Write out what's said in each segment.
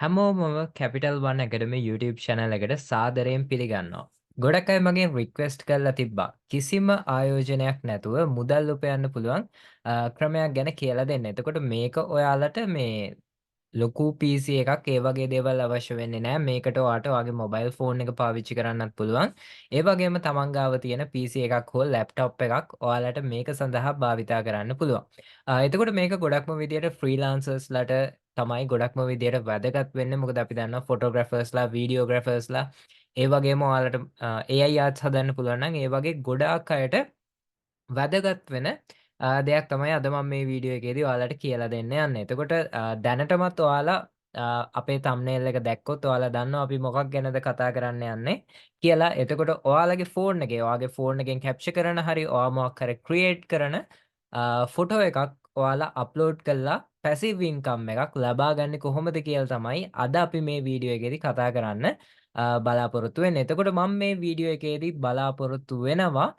හැමෝම කැපිටල් වන් ඇකඩමි YouTube channel එකට සාදරයෙන් පිළිගන්නවා. ගොඩක් අය මගෙන් රික්වෙස්ට් කරලා තිබ්බා. කිසිම ආයෝජනයක් නැතුව මුදල් උපයන්න පුළුවන් ක්‍රමයක් ගැන කියලා දෙන්න. එතකොට මේක ඔයාලට මේ ලොකු PC එකක් ඒ වගේ දේවල් අවශ්‍ය වෙන්නේ නැහැ. මේකට ඔයාට ඔයාගේ මොබයිල් ෆෝන් එක පාවිච්චි කරන්නත් පුළුවන්. ඒ වගේම තමන් ගාව තියෙන PC එකක් හෝ ලැප්ටොප් එකක් ඔයාලට මේක සඳහා භාවිතා කරන්න පුළුවන්. එතකොට මේක ගොඩක්ම විදියට ෆ්‍රීලාන්සර්ස්ලාට තමයි ගොඩක්ම විදියට වැදගත් වෙන්නේ. මොකද අපි දන්නවා ෆොටෝග්‍රැෆර්ස්ලා, වීඩියෝග්‍රැෆර්ස්ලා ඒ වගේම ඔයාලට AI ආර්ට්ස් හදන්න පුළුවන් නම් ඒ වගේ ගොඩාක් අයට වැදගත් වෙන දෙයක් තමයි අද මම මේ වීඩියෝ එකේදී ඔයාලට කියලා දෙන්න යන්නේ. එතකොට දැනටමත් ඔයාලා අපේ thumbnail එක දැක්කොත් ඔයාලා දන්නවා අපි මොකක් ගැනද කතා කරන්න යන්නේ කියලා. එතකොට ඔයාලගේ ෆෝන් එකෙන් කැප්චර් කරන හරි ඔයා මොකක් හරි ක්‍රියේට් කරන ෆොටෝ එකක් ඔයාලා අප්ලෝඩ් කළා පැසිව් ඉන්කම් එකක් ලබා ගන්න කොහොමද කියලා තමයි අද අපි මේ වීඩියෝ එකේදී කතා කරන්න බලාපොරොත්තු වෙන්නේ. එතකොට මම මේ වීඩියෝ එකේදී බලාපොරොත්තු වෙනවා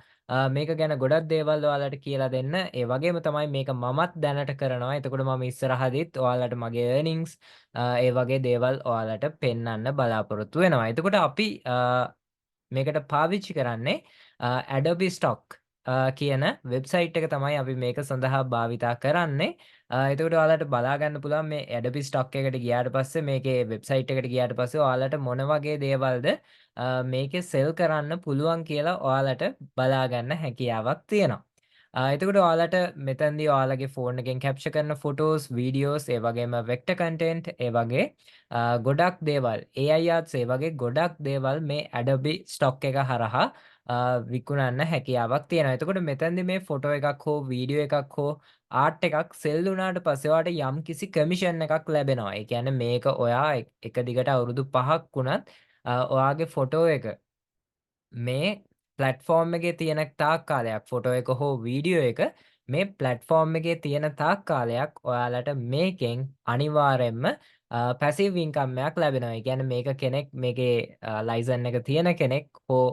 මේක ගැන ගොඩක් දේවල් ඔයාලට කියලා දෙන්න. ඒ වගේම තමයි මේක මමත් දැනට කරනවා. එතකොට මම ඉස්සරහදීත් ඔයාලට මගේ earnings ඒ වගේ දේවල් ඔයාලට පෙන්වන්න බලාපොරොත්තු වෙනවා. එතකොට අපි මේකට පාවිච්චි කරන්නේ Adobe Stock කියන වෙබ්සයිට් එක තමයි අපි මේක සඳහා භාවිතා කරන්නේ. එතකොට ඔයාලට බලා ගන්න පුළුවන් මේ Adobe Stock එකට ගියාට පස්සේ මේකේ වෙබ්සයිට් එකට ගියාට පස්සේ ඔයාලට මොන වගේ දේවල්ද මේකේ සෙල් කරන්න පුළුවන් කියලා ඔයාලට බලා ගන්න හැකියාවක් තියෙනවා. එතකොට ඔයාලට මෙතනදී ඔයාලගේ ෆෝන් එකෙන් කැප්චර් කරන ෆොටෝස්, වීඩියෝස්, ඒ වගේම වෙක්ටර් කන්ටෙන්ට්, ඒ වගේ ගොඩක් දේවල්, AI ආර්ට්ස් ඒ වගේ ගොඩක් දේවල් මේ Adobe Stock එක හරහා විකුණන්න හැකියාවක් තියෙනවා. එතකොට මෙතනදී මේ ෆොටෝ එකක් හෝ වීඩියෝ එකක් හෝ ආර්ට් එකක් සෙල් වුණාට පස්සේ ඔයාට යම්කිසි කමිෂන් එකක් ලැබෙනවා. ඒ කියන්නේ මේක ඔයා එක දිගට අවුරුදු 5ක් වුණත් ඔයාගේ ෆොටෝ එක මේ ප්ලැට්ෆෝර්ම් එකේ තියෙන තාක් කාලයක් ෆොටෝ එක හෝ වීඩියෝ එක මේ ප්ලැට්ෆෝර්ම් එකේ තියෙන තාක් කාලයක් ඔයාලට මේකෙන් අනිවාර්යෙන්ම පැසිව් ඉන්කම් එකක් ලැබෙනවා. ඒ කියන්නේ මේක කෙනෙක් මේකේ ලයිසන් එක තියෙන කෙනෙක් හෝ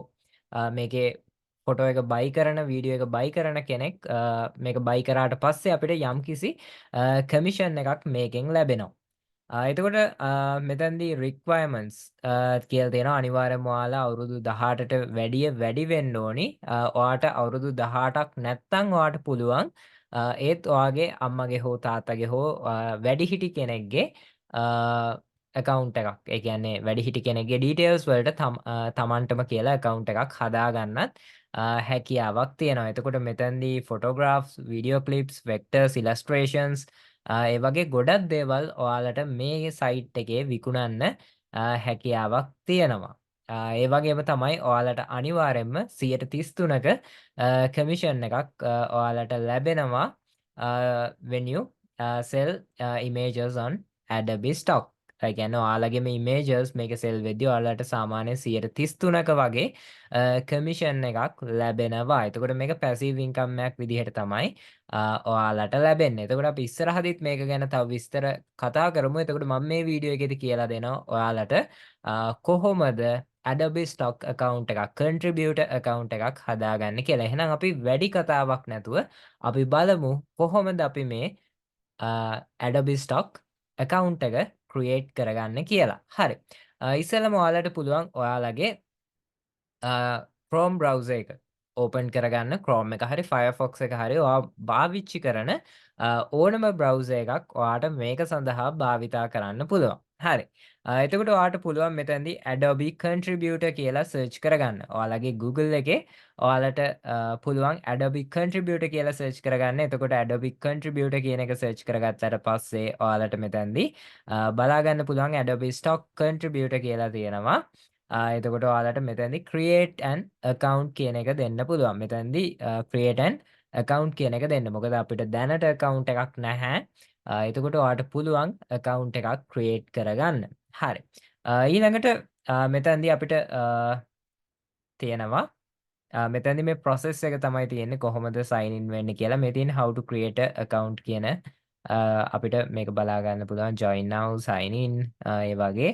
මේකේ ෆොටෝ එක බයි කරන වීඩියෝ එක බයි කරන කෙනෙක් මේක බයි කරාට පස්සේ අපිට යම්කිසි කමිෂන් එකක් මේකෙන් ලැබෙනවා. එතකොට මෙතැන්දී රික්වයර්මන්ට්ස් කියලා තියෙනවා. අනිවාර්යෙන්ම ඔයාලා අවුරුදු 18ට වැඩි වෙන්න ඕනි. ඔයාට අවුරුදු 18ක් නැත්නම් ඔයාට පුළුවන් ඒත් ඔයාගේ අම්මගේ හෝ තාත්තගේ හෝ වැඩිහිටි කෙනෙක්ගේ account එකක්. ඒ කියන්නේ වැඩිහිටි කෙනෙක්ගේ details වලට තමන්ටම කියලා account එකක් හදාගන්නත් හැකියාවක් තියෙනවා. එතකොට මෙතැන්දී photographs, video clips, vectors, illustrations ඒ වගේ ගොඩක් දේවල් ඔයාලට මේ සයිට් එකේ විකුණන්න හැකියාවක් තියෙනවා. ඒ වගේම තමයි ඔයාලට අනිවාර්යෙන්ම 133ක කමිෂන් එකක් ඔයාලට ලැබෙනවා when you sell images on Adobe Stock. ඒ කියන්නේ ඔයාලගේම images මේක sell වෙද්දී ඔයාලට සාමාන්‍යයෙන් 133ක වගේ කමිෂන් එකක් ලැබෙනවා. එතකොට මේක passive income එකක් විදිහට තමයි ඔයාලට ලැබෙන්නේ. එතකොට අපි ඉස්සරහදීත් මේක ගැන තව විස්තර කතා කරමු. එතකොට මම මේ වීඩියෝ එකේදී කියලා දෙනවා ඔයාලට කොහොමද Adobe Stock account එකක්, contributor account එකක් හදාගන්නේ කියලා. එහෙනම් අපි වැඩි කතාවක් නැතුව අපි බලමු කොහොමද අපි මේ Adobe Stock account එක create කරගන්නේ කියලා. හරි. ඉස්සෙල්ලාම ඔයාලට පුළුවන් ඔයාලගේ Chrome browser එක ඕපන් කරගන්න. Chrome එක හරි Firefox එක හරි ඔයා පාවිච්චි කරන ඕනම browser එකක් ඔයාට මේක සඳහා භාවිතා කරන්න පුළුවන්. හරි. එතකොට ඔයාට පුළුවන් මෙතනදී Adobe Contributor කියලා search කරගන්න. ඔයාලගේ Google එකේ ඔයාලට පුළුවන් Adobe Contributor කියලා search කරගන්න. එතකොට Adobe Contributor කියන එක search කරගත්තට පස්සේ ඔයාලට මෙතනදී බලා ගන්න පුළුවන් Adobe Stock Contributor කියලා තියෙනවා. එතකොට ඔයාලට මෙතනදී create an account කියන එක දෙන්න පුළුවන්. මෙතනදී create an account කියන එක දෙන්න. මොකද අපිට දැනට account එකක් නැහැ. එතකොට ඔයාට පුළුවන් account එකක් create කරගන්න. හරි. ඊළඟට මෙතනදී අපිට තියෙනවා මෙතනදී මේ process එක තමයි තියෙන්නේ කොහොමද sign in වෙන්නේ කියලා. මේ තියෙන how to create a account කියන අපිට මේක බලා ගන්න පුළුවන් join now, sign in ඒ වගේ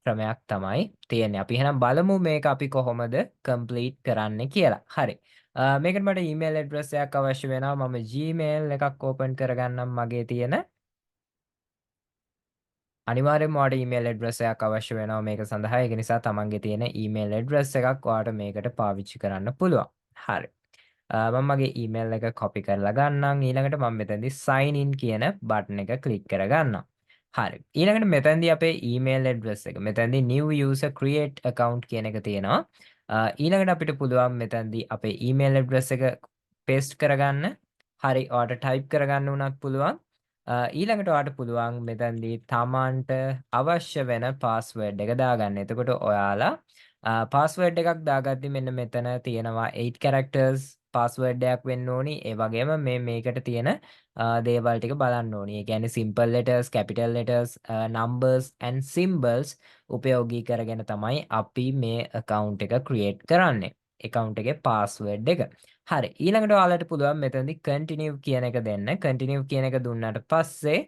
ක්‍රමයක් තමයි තියෙන්නේ. අපි එහෙනම් බලමු මේක අපි කොහොමද complete කරන්නේ කියලා. හරි. මේකට මට email address එකක් අවශ්‍ය වෙනවා. මම Gmail එකක් open කරගන්නම් මගේ තියෙන. අනිවාර්යෙන්ම ඔයාලට ඊමේල් ඇඩ්‍රස් එකක් අවශ්‍ය වෙනවා මේක සඳහා. ඒක නිසා තමන්ගේ තියෙන ඊමේල් ඇඩ්‍රස් එකක් ඔයාලට මේකට පාවිච්චි කරන්න පුළුවන්. හරි. මම මගේ ඊමේල් එක කොපි කරලා ගන්නම්. ඊළඟට මම මෙතනදී sign in කියන බටන් එක ක්ලික් කරගන්නවා. හරි. ඊළඟට මෙතනදී අපේ ඊමේල් ඇඩ්‍රස් එක. මෙතනදී new user create account කියන එක තියෙනවා. ඊළඟට අපිට පුළුවන් මෙතනදී අපේ ඊමේල් ඇඩ්‍රස් එක paste කරගන්න. හරි. ඔයාලට type කරගන්න උනත් පුළුවන්. ඊළඟට ඔයාලට පුළුවන් මෙතනදී තමන්ට අවශ්‍ය වෙන පාස්වර්ඩ් එක දාගන්න. එතකොට ඔයාලා පාස්වර්ඩ් එකක් දාගද්දි මෙන්න මෙතන තියෙනවා 8 characters පාස්වර්ඩ් එකක් වෙන්න ඕනි. ඒ වගේම මේකට තියෙන දේවල් ටික බලන්න ඕනි. ඒ කියන්නේ simple letters, capital letters, numbers and symbols උපයෝගී කරගෙන තමයි අපි මේ account එක create කරන්නේ. account එකේ password එක. හරි. ඊළඟට ඔයාලට පුළුවන් මෙතනදී continue කියන එක දෙන්න. continue කියන එක දුන්නාට පස්සේ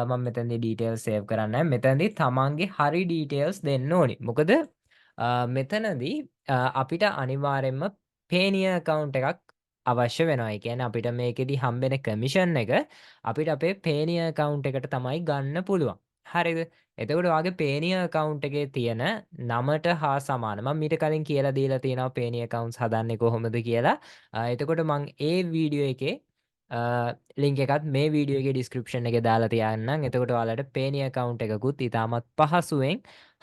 මම මෙතනදී details save කරන්නේ නැහැ. මෙතනදී තමන්ගේ හරි details දෙන්න ඕනි. මොකද මෙතනදී අපිට අනිවාර්යෙන්ම payoneer account එකක් අවශ්‍ය වෙනවා. ඒ කියන්නේ අපිට මේකෙදි හම්බෙන කමිෂන් එක අපිට අපේ payoneer account එකට තමයි ගන්න පුළුවන්. හරිද? එතකොට ඔයාගේ payoneer account එකේ තියෙන නමට හා සමාන. මම මීට කලින් කියලා දීලා තියෙනවා payoneer accounts හදන්නේ කොහොමද කියලා. එතකොට මම ඒ වීඩියෝ එකේ ලින්ක් එකත් මේ වීඩියෝ එකේ description එකේ දාලා තියන්නම්. එතකොට ඔයාලට payoneer account එකකුත් ඉතාමත් පහසුවෙන්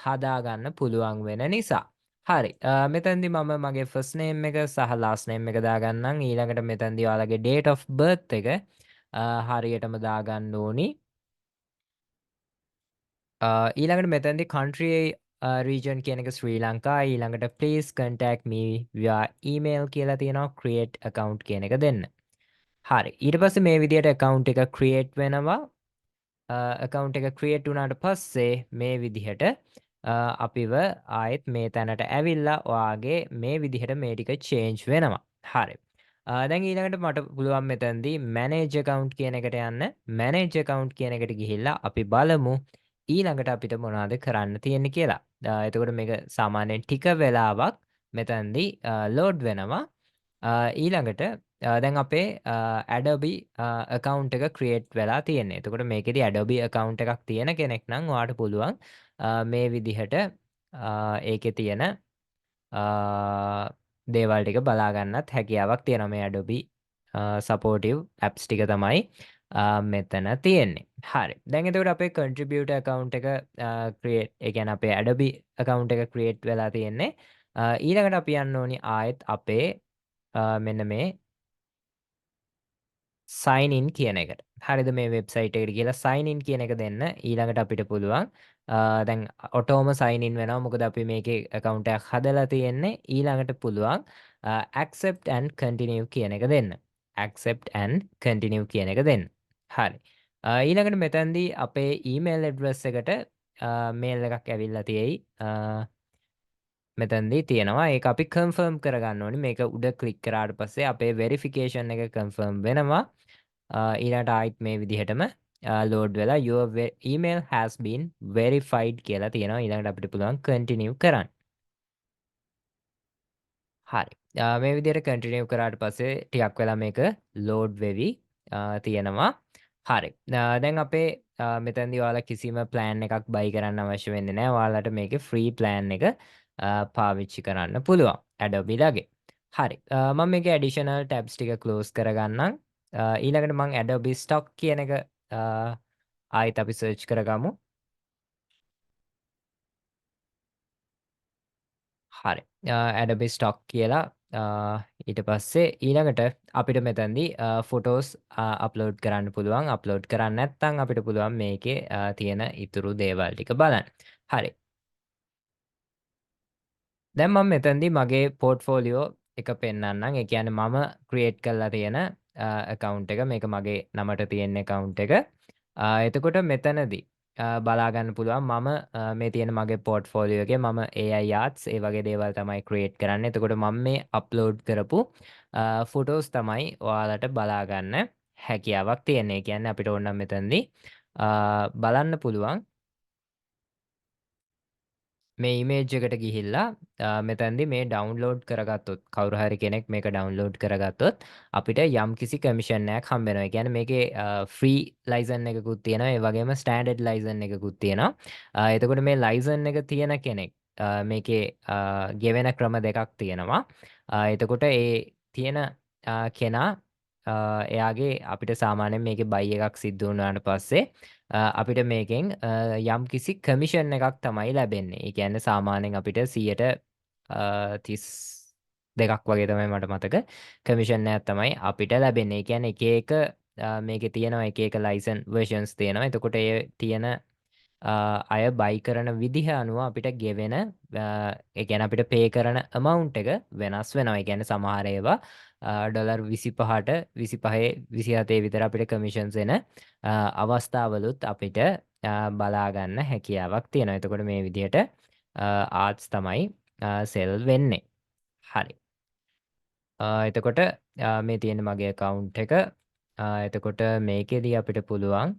හදාගන්න පුළුවන් වෙන නිසා. හරි. මෙතනදී මම මගේ first name එක සහ last name එක දාගන්නම්. ඊළඟට මෙතනදී ඔයාලගේ date of birth එක හරියටම දාගන්න ඕනි. ඊළඟට මෙතැන්දි country region කියන එක ශ්‍රී ලංකා. ඊළඟට please contact me via email කියලා තියෙනවා. create account කියන එක දෙන්න. හරි. ඊට පස්සේ මේ විදිහට account එක create වෙනවා. account එක create වුණාට පස්සේ මේ විදිහට අපිව ආයෙත් මේ තැනට ඇවිල්ලා ඔයාගේ මේ විදිහට මේ ටික change වෙනවා. හරි. දැන් ඊළඟට මට පුළුවන් මෙතනදී manage account කියන එකට යන්න. manage account කියන එකට ගිහිල්ලා අපි බලමු ඊළඟට අපිට මොනවද කරන්න තියෙන්නේ කියලා. එතකොට මේක සාමාන්‍යයෙන් ටික වෙලාවක් මෙතනදී load වෙනවා. ඊළඟට දැන් අපේ Adobe account එක create වෙලා තියෙන්නේ. එතකොට මේකෙදි Adobe account එකක් තියෙන කෙනෙක් නම් ඔයාට පුළුවන් මේ විදිහට ඒකේ තියෙන දේවල් ටික බලා ගන්නත් හැකියාවක් තියෙනවා. මේ Adobe supportive apps ටික තමයි මෙතන තියෙන්නේ. හරි. දැන් එතකොට අපේ contributor account එක create ඒ කියන්නේ අපේ Adobe account එක create වෙලා තියෙන්නේ. ඊළඟට අපි යන්න ඕනි ආයෙත් අපේ මෙන්න මේ sign in කියන එකට. හරිද? මේ වෙබ්සයිට් එකට ගිහලා sign in කියන එක දෙන්න. ඊළඟට අපිට පුළුවන් දැන් ඔටෝම sign in වෙනවා. මොකද අපි මේකේ account එකක් හදලා තියෙන්නේ. ඊළඟට පුළුවන් accept and continue කියන එක දෙන්න. accept and continue කියන එක දෙන්න. හරි. ඊළඟට මෙතනදී අපේ email address එකට mail එකක් ඇවිල්ලා තියෙයි. මෙතනදී තියෙනවා. ඒක අපි confirm කරගන්න ඕනි. මේක උඩ ක්ලික් කරාට පස්සේ අපේ verification එක confirm වෙනවා. ඊළඟට ආයිත් මේ විදිහටම load වෙලා your email has been verified කියලා තියෙනවා. ඊළඟට අපිට පුළුවන් continue කරන්න. හරි. මේ විදිහට continue කරාට පස්සේ ටිකක් වෙලා මේක load වෙවි තියෙනවා. හරි. දැන් අපේ මෙතනදී ඔයාලා කිසිම plan එකක් buy කරන්න අවශ්‍ය වෙන්නේ නැහැ. ඔයාලට මේකේ free plan එක පාවිච්චි කරන්න පුළුවන් Adobe ලගේ. හරි. මම මේකේ additional tabs ටික close කරගන්නම්. ඊළඟට මම Adobe Stock කියන එක ආයෙත් අපි search කරගමු. හරි. Adobe Stock කියලා ඊට පස්සේ ඊළඟට අපිට මෙතනදී photos upload කරන්න පුළුවන්. upload කරන්න නැත්නම් අපිට පුළුවන් මේකේ තියෙන ඉතුරු දේවල් ටික බලන්න. හරි. දැන් මම මෙතනදී මගේ පෝර්ට්ෆෝලියෝ එක පෙන්වන්නම්. ඒ කියන්නේ මම ක්‍රියේට් කරලා තියෙන account එක. මේක මගේ නමට තියෙන account එක. එතකොට මෙතනදී බලා ගන්න පුළුවන් මම මේ තියෙන මගේ පෝර්ට්ෆෝලියෝ එකේ මම AI arts ඒ වගේ දේවල් තමයි ක්‍රියේට් කරන්නේ. එතකොට මම මේ අප්ලෝඩ් කරපු ෆොටෝස් තමයි ඔයාලට බලා ගන්න හැකියාවක් තියෙන්නේ. ඒ කියන්නේ අපිට ඕන නම් මෙතනදී බලන්න පුළුවන් මේ ඉමේජ් එකට ගිහිල්ලා මෙතැන්දි මේ ඩවුන්ලෝඩ් කරගත්තොත් කවුරු හරි කෙනෙක් මේක ඩවුන්ලෝඩ් කරගත්තොත් අපිට යම්කිසි කමිෂන් එකක් හම්බ වෙනවා. ඒ කියන්නේ මේකේ ෆ්‍රී ලයිසන් එකකුත් තියෙනවා. ඒ වගේම ස්ටෑන්ඩඩ් ලයිසන් එකකුත් තියෙනවා. එතකොට මේ ලයිසන් එක තියෙන කෙනෙක් මේකේ ගෙවෙන ක්‍රම දෙකක් තියෙනවා. එතකොට ඒ තියෙන කෙනා එයාගේ අපිට සාමාන්‍යයෙන් මේකේ බයි එකක් සිද්ධ වුණාට පස්සේ අපිට මේකෙන් යම්කිසි කමිෂන් එකක් තමයි ලැබෙන්නේ. ඒ කියන්නේ සාමාන්‍යයෙන් අපිට 32ක් වගේ තමයි මට මතක. කමිෂන් එකක් තමයි අපිට ලැබෙන්නේ. ඒ කියන්නේ එක එක මේකේ තියෙනවා එක එක ලයිසන් versions තියෙනවා. එතකොට ඒ තියෙන අය බයි කරන විදිහ අනුව අපිට ගෙවෙන ඒ කියන්නේ අපිට පේ කරන amount එක වෙනස් වෙනවා. ඒ කියන්නේ සමහර ඒවා ඩොලර් 25ට 25 27 විතර අපිට කමිෂන්ස් එන අවස්ථාවලුත් අපිට බලා ගන්න හැකියාවක් තියෙනවා. එතකොට මේ විදිහට ආර්ට්ස් තමයි සෙල් වෙන්නේ. හරි. එතකොට මේ තියෙන මගේ account එක. එතකොට මේකෙදී අපිට පුළුවන්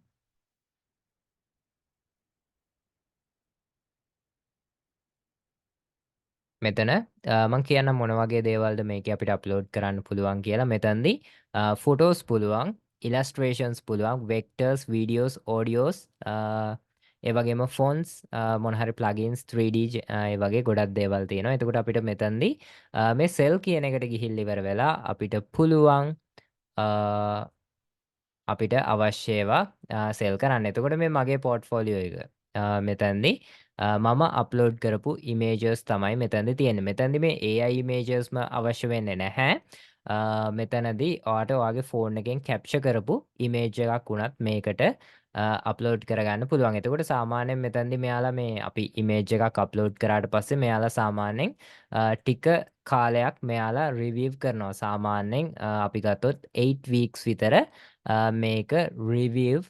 මෙතන මං කියන්නම් මොන වගේ දේවල්ද මේකේ අපිට අප්ලෝඩ් කරන්න පුළුවන් කියලා. මෙතනදී ෆොටෝස් පුළුවන්, ඉලස්ට්‍රේෂන්ස් පුළුවන්, වෙක්ටර්ස්, වීඩියෝස්, ඔඩියෝස්, ඒ වගේම ෆොන්ට්ස්, මොන හරි ප්ලගින්ස්, 3D ඒ වගේ ගොඩක් දේවල් තියෙනවා. එතකොට අපිට මෙතනදී මේ සෙල් කියන එකට ගිහිල්ලා ඉවර වෙලා අපිට පුළුවන් අපිට අවශ්‍ය ඒවා සෙල් කරන්න. එතකොට මේ මගේ පෝර්ට්ෆෝලියෝ එක මෙතනදී මම අප්ලෝඩ් කරපු ඉමේජස් තමයි මෙතනදී තියෙන්නේ. මෙතනදී මේ AI ඉමේජස්ම අවශ්‍ය වෙන්නේ නැහැ. මෙතනදී ඔයාට ඔයාගේ ෆෝන් එකෙන් කැප්චර් කරපු ඉමේජ් එකක් වුණත් මේකට අප්ලෝඩ් කරගන්න පුළුවන්. එතකොට සාමාන්‍යයෙන් මෙතනදී මෙයාලා මේ අපි ඉමේජ් එකක් අප්ලෝඩ් කරාට පස්සේ මෙයාලා සාමාන්‍යයෙන් ටික කාලයක් මෙයාලා රිවිව් කරනවා. සාමාන්‍යයෙන් අපි ගත්තොත් 8 weeks විතර මේක රිවිව්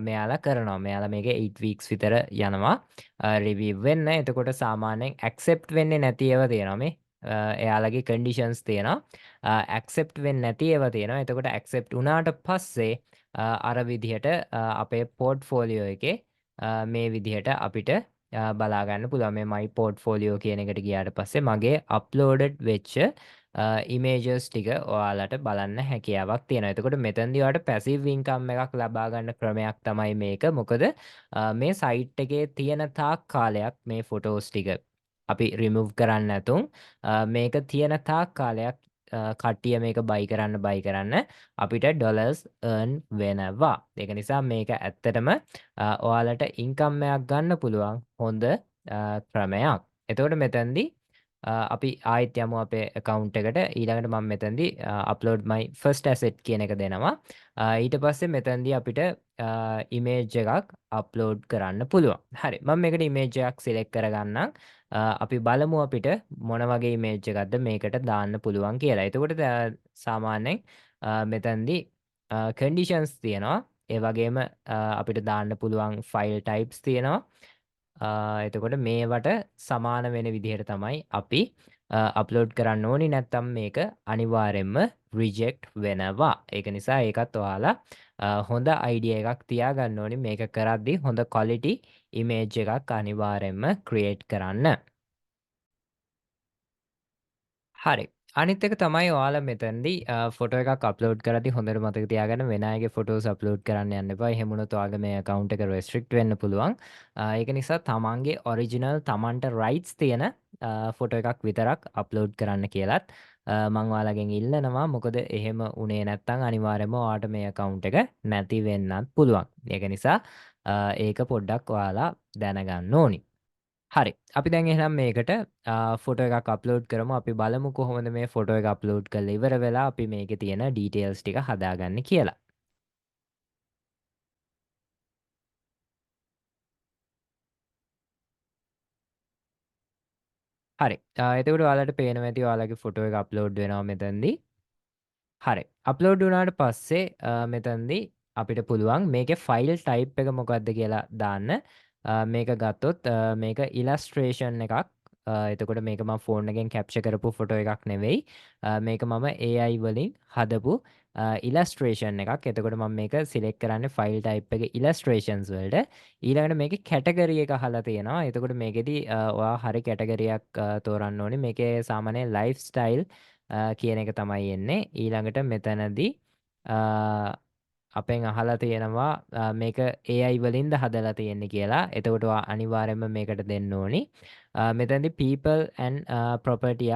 මෙයාලා කරනවා. මෙයාලා මේක 8 weeks විතර යනවා රිවිව් වෙන්න. එතකොට සාමාන්‍යයෙන් ඇක්සෙප්ට් වෙන්නේ නැති ඒවා තියෙනවා මේ. එයාලගේ කන්ඩිෂන්ස් තියෙනවා. ඇක්සෙප්ට් වෙන්නේ නැති ඒවා තියෙනවා. එතකොට ඇක්සෙප්ට් වුණාට පස්සේ අර විදිහට අපේ පෝර්ට්ෆෝලියෝ එකේ මේ විදිහට අපිට බලා ගන්න පුළුවන්. මේ මයි පෝර්ට්ෆෝලියෝ කියන එකට ගියාට පස්සේ මගේ අප්ලෝඩඩ් වෙච්ච ඉමේජස් ටික ඔයාලට බලන්න හැකියාවක් තියෙනවා. එතකොට මෙතනදී ඔයාලට පැසිව් ඉන්කම් එකක් ලබා ගන්න ක්‍රමයක් තමයි මේක. මොකද මේ සයිට් එකේ තියෙන තාක් කාලයක් මේ ෆොටෝස් ටික අපි රිමූව් කරන්න නැතුන් මේක තියෙන තාක් කාලයක් කට්ටිය මේක බයි කරන්න අපිට ඩොලර්ස් earn වෙනවා. ඒක නිසා මේක ඇත්තටම ඔයාලට ඉන්කම් එකක් ගන්න පුළුවන් හොඳ ක්‍රමයක්. එතකොට මෙතනදී අපි ආයෙත් යමු අපේ account එකට. ඊළඟට මම මෙතනදී upload my first asset කියන එක දෙනවා. ඊට පස්සේ මෙතනදී අපිට image එකක් upload කරන්න පුළුවන්. හරි. මම මේකට image එකක් select කරගන්නම්. අපි බලමු අපිට මොන වගේ image එකක්ද මේකට දාන්න පුළුවන් කියලා. එතකොට සාමාන්‍යයෙන් මෙතනදී conditions තියෙනවා. ඒ වගේම අපිට දාන්න පුළුවන් file types තියෙනවා. එතකොට මේවට සමාන වෙන විදිහට තමයි අපි අප්ලෝඩ් කරන්න ඕනි. නැත්තම් මේක අනිවාර්යෙන්ම රිජෙක්ට් වෙනවා. ඒක නිසා ඒකත් ඔයාලා හොඳ අයිඩියා එකක් තියාගන්න ඕනි. මේක කරද්දී හොඳ ක්වොලිටි ඉමේජ් එකක් අනිවාර්යෙන්ම ක්‍රියේට් කරන්න. හරි. අනිත් එක තමයි ඔයාලා මෙතනදී ෆොටෝ එකක් අප්ලෝඩ් කරද්දී හොඳට මතක තියාගන්න වෙන අයගේ ෆොටෝස් අප්ලෝඩ් කරන්න යන්න එපා. එහෙම වුණොත් ඔයාගේ මේ account එක restrict වෙන්න පුළුවන්. ඒක නිසා තමන්ගේ ඔරිජිනල් තමන්ට rights තියෙන ෆොටෝ එකක් විතරක් අප්ලෝඩ් කරන්න කියලත් මම ඔයාලගෙන් ඉල්ලනවා. මොකද එහෙම උනේ නැත්නම් අනිවාර්යයෙන්ම ඔයාට මේ account එක නැති වෙන්නත් පුළුවන්. ඒක නිසා ඒක පොඩ්ඩක් ඔයාලා දැනගන්න ඕනි. හරි. අපි දැන් එහෙනම් මේකට ෆොටෝ එකක් අප්ලෝඩ් කරමු. අපි බලමු කොහොමද මේ ෆොටෝ එක අප්ලෝඩ් කරලා ඉවර වෙලා අපි මේකේ තියෙන ඩීටේල්ස් ටික හදාගන්නේ කියලා. හරි. එතකොට ඔයාලට පේනවා ඇති ඔයාලගේ ෆොටෝ එක අප්ලෝඩ් වෙනවා මෙතනදී. හරි. අප්ලෝඩ් වුණාට පස්සේ මෙතනදී අපිට පුළුවන් මේකේ ෆයිල් ටයිප් එක මොකක්ද කියලා දාන්න. මේක ගත්තොත් මේක ඉලස්ට්‍රේෂන් එකක් එතකොට මේක මම ෆෝන් එකෙන් කැප්චර් කරපු ෆොටෝ එකක් නෙවෙයි. මේක මම AI වලින් හදපු ඉලස්ට්‍රේෂන් එකක්. එතකොට මම මේක සිලෙක්ට් කරන්නේ ෆයිල් ටයිප් එකේ ඉලස්ට්‍රේෂන්ස් වලට. ඊළඟට මේකේ කැටගරි එක අහලා තියෙනවා. එතකොට මේකෙදි ඔයා හරි කැටගරියක් තෝරන්න ඕනේ. මේකේ සාමාන්‍යයෙන් ලයිෆ් ස්ටයිල් කියන එක තමයි එන්නේ. ඊළඟට මෙතනදී අපෙන් අහලා තියෙනවා මේක AI වලින්ද හදලා තියෙන්නේ කියලා. එතකොට ඔයා අනිවාර්යයෙන්ම මේකට දෙන්න ඕනි. මෙතනදී people and property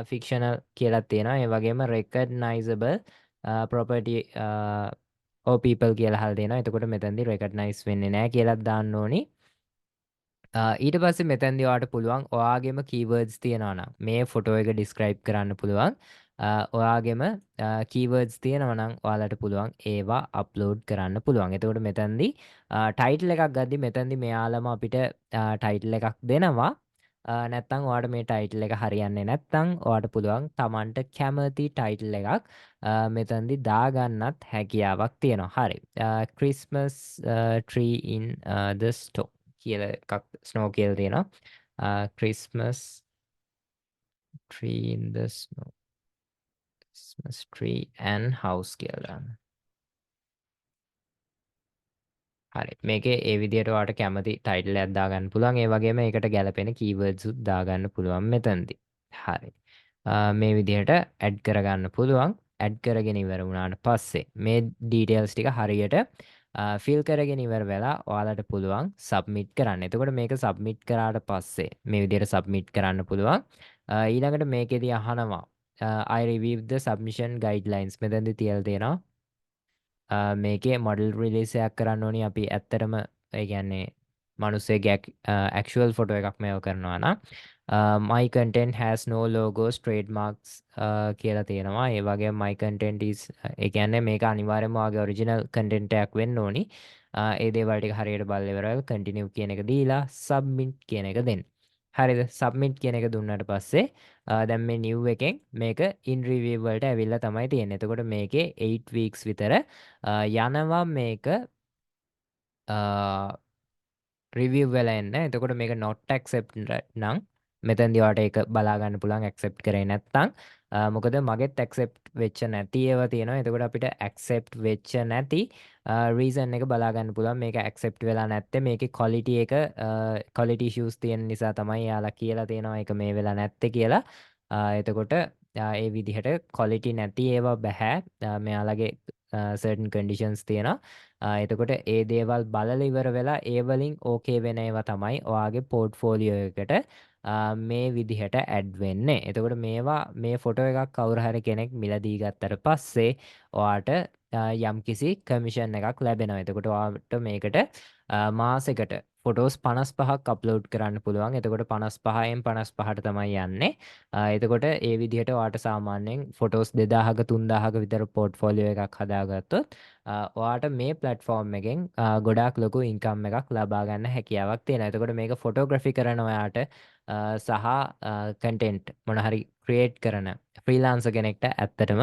fictional කියලා තියෙනවා. ඒ වගේම recognizable property or people කියලා අහලා තියෙනවා. එතකොට මෙතනදී recognize වෙන්නේ නැහැ කියලා දාන්න ඕනි. ඊට පස්සේ මෙතැන්දි ඔයාට පුළුවන් ඔයාගේම කීවර්ඩ්ස් තියෙනවා නම් මේ ෆොටෝ එක ඩිස්ක්‍රයිබ් කරන්න පුළුවන්. ඔයාගේම කීවර්ඩ්ස් තියෙනවා නම් ඔයාලට පුළුවන් ඒවා අප්ලෝඩ් කරන්න පුළුවන්. එතකොට මෙතැන්දි ටයිටල් එකක් ගද්දි මෙතැන්දි මෙයාලම අපිට ටයිටල් එකක් දෙනවා. නැත්තම් ඔයාට මේ ටයිටල් එක හරියන්නේ නැත්තම් ඔයාට පුළුවන් Tamanට කැමති ටයිටල් එකක් මෙතැන්දි දාගන්නත් හැකියාවක් තියෙනවා. හරි. Christmas tree in the store කියලා එකක් ස්නෝ කියලා තියෙනවා. Christmas tree in the snow. Christmas tree and house කියලා දාන්න. හරි. මේකේ ඒ විදිහට ඔයාලට කැමති ටයිටල් එකක් දාගන්න පුළුවන්. ඒ වගේම ඒකට ගැලපෙන කීවර්ඩ්ස් උත් දාගන්න පුළුවන් මෙතනදී. හරි. මේ විදිහට ඇඩ් කරගන්න පුළුවන්. ඇඩ් කරගෙන ඉවර වුණාට පස්සේ මේ ඩීටේල්ස් ටික හරියට ෆිල් කරගෙන ඉවර වෙලා ඔයාලට පුළුවන් සබ්මිට් කරන්න. එතකොට මේක සබ්මිට් කරාට පස්සේ මේ විදිහට සබ්මිට් කරන්න පුළුවන්. ඊළඟට මේකෙදී අහනවා I review the submission guidelines මෙතනදී තියලා තියෙනවා. මේකේ මොඩල් රිලීස් එකක් කරන්න ඕනි අපි ඇත්තටම ඒ කියන්නේ මිනිස්සෙගේ actual ෆොටෝ එකක් මේව කරනවා නම් my content has no logos trademarks කියලා තියෙනවා. ඒ වගේම my content is ඒ කියන්නේ මේක අනිවාර්යයෙන්ම ඔයාගේ original content එකක් වෙන්න ඕනි. ඒ දේවල් ටික හරියට බලලා ඉවරයි continue කියන එක දීලා submit කියන එක දෙන්න. හරිද? submit කියන එක දුන්නාට පස්සේ දැන් මේ new එකෙන් මේක in review වලට ඇවිල්ලා තමයි තියෙන්නේ. එතකොට මේකේ 8 weeks විතර යනවා මේක රිවිව් වෙලා එන්න. එතකොට මේක not accepted නම් මෙතනදී ඔයාලට ඒක බලා ගන්න පුළුවන් accept කරේ නැත්නම්. මොකද මගෙත් accept වෙච්ච නැති ඒවා තියෙනවා. එතකොට අපිට accept වෙච්ච නැති reason එක බලා ගන්න පුළුවන්. මේක accept වෙලා නැත්තේ මේකේ quality එක quality issues තියෙන නිසා තමයි යාලා කියලා තියෙනවා ඒක මේ වෙලා නැත්තේ කියලා. එතකොට ඒ විදිහට quality නැති ඒවා බෑ. මෙයාලගේ certain conditions තියෙනවා. එතකොට ඒ දේවල් බලලා ඉවර වෙලා ඒ වලින් ඕකේ වෙන ඒවා තමයි ඔයාගේ පෝර්ට්ෆෝලියෝ එකට මේ විදිහට ඇඩ් වෙන්නේ. එතකොට මේවා මේ ෆොටෝ එකක් කවුරු හරි කෙනෙක් මිලදී ගත්තට පස්සේ ඔයාට යම්කිසි කමිෂන් එකක් ලැබෙනවා. එතකොට ඔයාට මේකට මාසෙකට ෆොටෝස් 55ක් අප්ලෝඩ් කරන්න පුළුවන්. එතකොට 55න් 55ට තමයි යන්නේ. එතකොට ඒ විදිහට ඔයාට සාමාන්‍යයෙන් ෆොටෝස් 2000ක 3000ක විතර පෝර්ට්ෆෝලියෝ එකක් හදාගත්තොත් ඔයාට මේ ප්ලැට්ෆෝම් එකෙන් ගොඩාක් ලොකු ඉන්කම් එකක් ලබා ගන්න හැකියාවක් තියෙනවා. එතකොට මේක ෆොටෝග්‍රැෆි කරන ඔයාට සහ කන්ටෙන්ට් මොන හරි ක්‍රියේට් කරන ෆ්‍රීලාන්සර් කෙනෙක්ට ඇත්තටම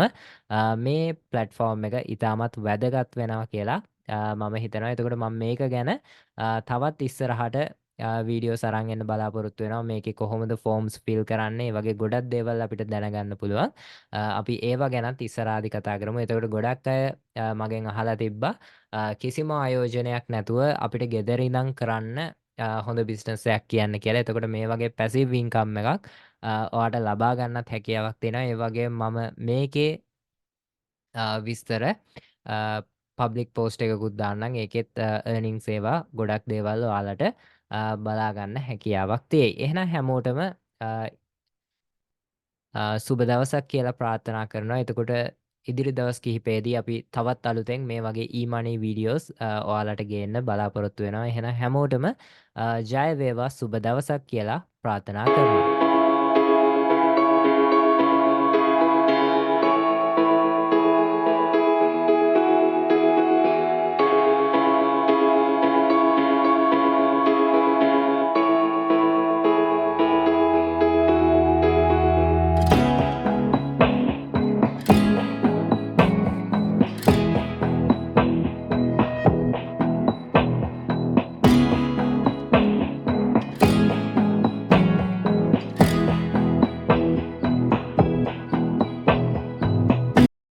මේ ප්ලැට්ෆෝම් එක ඉතාමත් වැදගත් වෙනවා කියලා මම හිතනවා. එතකොට මම මේක ගැන තවත් ඉස්සරහට වීඩියෝස් අරන් එන්න බලාපොරොත්තු වෙනවා. මේකේ කොහොමද ෆෝම්ස් ෆිල් කරන්නේ, ඒ වගේ ගොඩක් දේවල් අපිට දැනගන්න පුළුවන්. අපි ඒවා ගැනත් ඉස්සරහදී කතා කරමු. එතකොට ගොඩක් අය මගෙන් අහලා තිබ්බා කිසිම ආයෝජනයක් නැතුව අපිට ගෙදර ඉඳන් කරන්න හොඳ බිස්නස් එකක් කියන්න කියලා. එතකොට මේ වගේ පැසිව් ඉන්කම් එකක් ඔයාට ලබා ගන්නත් හැකියාවක් තියෙනවා. ඒ වගේම මම මේකේ විස්තර පබ්ලික් පෝස්ට් එකකුත් දාන්නම්. ඒකෙත් earnings ඒවා ගොඩක් දේවල් ඔයාලට බලා ගන්න හැකියාවක් තියෙයි. එහෙනම් හැමෝටම සුබ දවසක් කියලා ප්‍රාර්ථනා කරනවා. එතකොට ඉදිරි දවස් කිහිපයේදී අපි තවත් අලුතෙන් මේ වගේ e-money videos ඔයාලට ගේන්න බලාපොරොත්තු වෙනවා. එහෙනම් හැමෝටම ජය වේවා සුබ දවසක් කියලා ප්‍රාර්ථනා කරනවා.